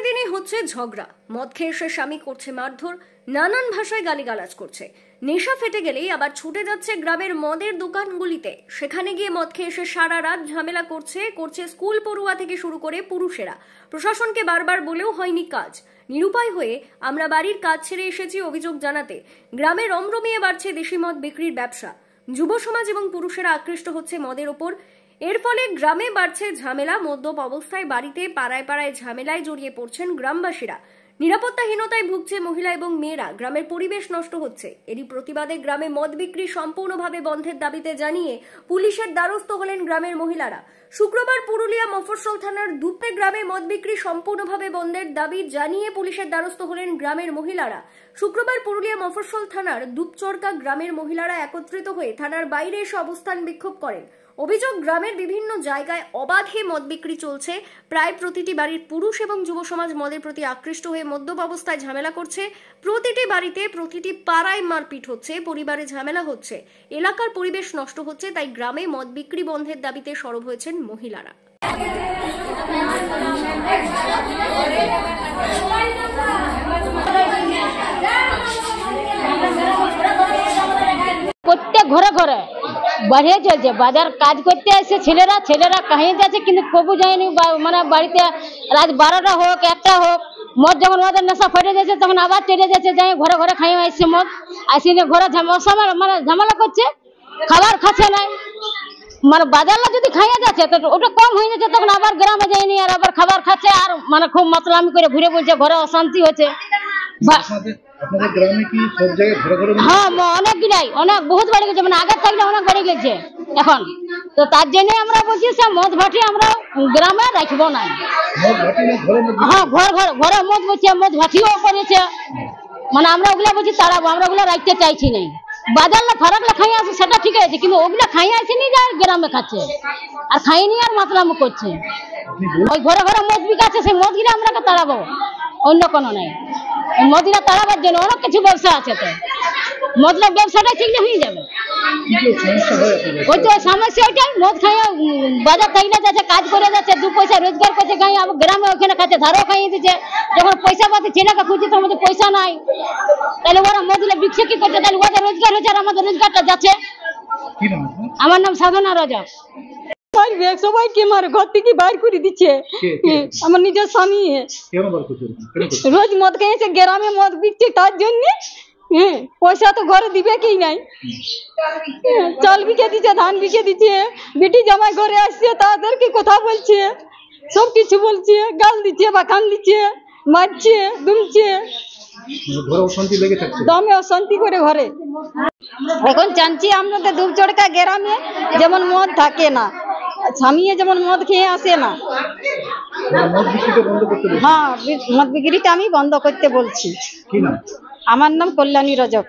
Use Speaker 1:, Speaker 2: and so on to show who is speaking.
Speaker 1: প্রতিদিনই হচ্ছে ঝগড়া। মদ খেয়ে এসে স্বামী করছে মারধর, নানান ভাষায় গালিগালাজ করছে। নেশা ফেটে গেলেই আবার ছুটে যাচ্ছে গ্রামের মদের দোকানগুলিতে। সেখানে গিয়ে মদ খেয়ে এসে সারা রাত ঝামেলা করছে স্কুল পড়ুয়া থেকে শুরু করে পুরুষেরা। প্রশাসনকে বারবার বলেও হয়নি কাজ। নিরুপায় হয়ে আমরা বাড়ির কাজ ছেড়ে এসেছি অভিযোগ জানাতে। গ্রামে রমরমিয়ে বাড়ছে দেশি মদ বিক্রির ব্যবসা। যুব সমাজ এবং পুরুষেরা আকৃষ্ট হচ্ছে মদের ওপর। এর ফলে গ্রামে বাড়ছে ঝামেলা। মদ্যপ অবস্থায় বাড়িতে পাড়ায় পাড়ায় ঝামেলায় জড়িয়ে পড়ছেন গ্রামবাসীরা। নিরাপত্তাহীনতায় ভুগছে মহিলা এবং মেয়েরা। গ্রামের পরিবেশ নষ্ট হচ্ছে। এরই প্রতিবাদে গ্রামে মদ বিক্রি সম্পূর্ণভাবে বন্ধের দাবিতে জানিয়ে পুলিশের দ্বারস্থ হলেন গ্রামের মহিলারা। শুক্রবার পুরুলিয়া মফস্বল থানার দুপে গ্রামে মদ বিক্রি সম্পূর্ণভাবে বন্ধের দাবি জানিয়ে পুলিশের দ্বারস্থ হলেন গ্রামের মহিলারা। শুক্রবার পুরুলিয়া মফস্বল থানার দুপচরকা গ্রামের মহিলারা একত্রিত হয়ে থানার বাইরে এসে অবস্থান বিক্ষোভ করেন। অভিযোগ, গ্রামের বিভিন্ন জায়গায় অবাধে মদ বিক্রি চলছে। প্রায় প্রতিটি বাড়ির পুরুষ এবং যুব সমাজ মদের প্রতি আকৃষ্ট হয়ে মদ্যপ অবস্থায় ঝামেলা করছে। প্রতিটি বাড়িতে প্রতিটি পাড়ায় মারপিট হচ্ছে, পরিবারে ঝামেলা হচ্ছে, এলাকার পরিবেশ নষ্ট হচ্ছে। তাই গ্রামে মদ বিক্রি বন্ধের দাবিতে সরব হয়েছেন মহিলারা।
Speaker 2: প্রত্যেক ঘরে ঘরে বাড়িয়ে চলছে। বাজার কাজ করতে আসছে ছেলেরা কাহিয়ে যাচ্ছে, কিন্তু কবু যায়নি। মানে বাড়িতে রাত 12টা হোক 1টা হোক, মদ যখন মদের নেশা ফেটে যাচ্ছে তখন আবার চলে যাচ্ছে, যাই ঘরে ঘরে খাইয়ে আসছে মদ। আসিনি ঘরে মানে ঝামেলা করছে, খাবার খাচ্ছে না। মানে বাজারটা যদি খাইয়ে যাচ্ছে তো ওটা কম হয়ে যাচ্ছে, তখন আবার গ্রামে যায়নি আর আবার খাবার খাচ্ছে, আর মানে খুব মাতলামি করে ঘুরে বলছে, ঘরে অশান্তি হচ্ছে।
Speaker 3: আপনাদের গ্রামে কি সব জায়গায় ঘরে ঘরে?
Speaker 2: হ্যাঁ, অনেকগুলাই, অনেক বেড়ে গেছে। মানে আগের থেকে অনেক বেড়ে গেছে এখন। তো তার জন্য আমরা বলছি সে মদ ভাটি আমরা গ্রামে রাখবো না। হ্যাঁ, ঘরে মদ বলছে, মদ ভাটিও করেছে। মানে আমরা ওগুলা বলছি তাড়াবো, আমরা ওগুলা রাখতে চাইছি না। বাজারটা ফারাকলা খাইয়ে আসে সেটা ঠিক আছে, কিন্তু ওগুলা খাইয়ে আসেনি যে গ্রামে খাচ্ছে, আর খাইনি আর মাতলামি করছে। ওই ঘরে ঘরে মদ বিকাচ্ছে, সেই মদ গিলা আমরা তাড়াবো, অন্য কোনো নাই। মদিনা তাড়াবার জন্য অনেক কিছু ব্যবসা আছে। তো মতলব ব্যবসাটা ঠিক হয়ে যাবে। ওই তো সমস্যা ওইটাই, মদ খাইয়া বাজার থাকলে যাচ্ছে, কাজ করে যাচ্ছে, 2 পয়সা রোজগার করছে, খাই গ্রামে ওখানে খাচ্ছে, ধারও খাইয়ে দিচ্ছে। যখন পয়সা পাতি ছেলেকে খুঁজছে তো আমাদের পয়সা নাই, তাহলে ওরা মদগুলো বিক্রি কি করছে? তাহলে ওদের রোজগার হচ্ছে আর আমাদের রোজগারটা যাচ্ছে। আমার নাম সাধনা রাজা। সবাইকে মারে ঘর থেকে বাইর করে দিচ্ছে। আমার নিজের স্বামী রোজ মদ খেয়েছে, গ্রামে মদ বিকছে, তার জন্য পয়সা তো ঘরে দিবে কি নাই। চাল বিকে দিচ্ছে, ধান বিকে দিচ্ছে, বেটি জামাই ঘরে আসছে তাদেরকে কথা বলছে, সব কিছু বলছে, গাল দিচ্ছে, বাখান দিচ্ছে, মারছে, দুমছে, দমে অশান্তি করে ঘরে। এখন জানছি আমাদের দুপচড়কা গ্রামে যেমন মদ থাকে না, স্বামী যেমন মদ খেয়ে আসে না। হ্যাঁ, মদ বিক্রিটা আমি বন্ধ করতে বলছি। আমার নাম কল্যাণী রজক।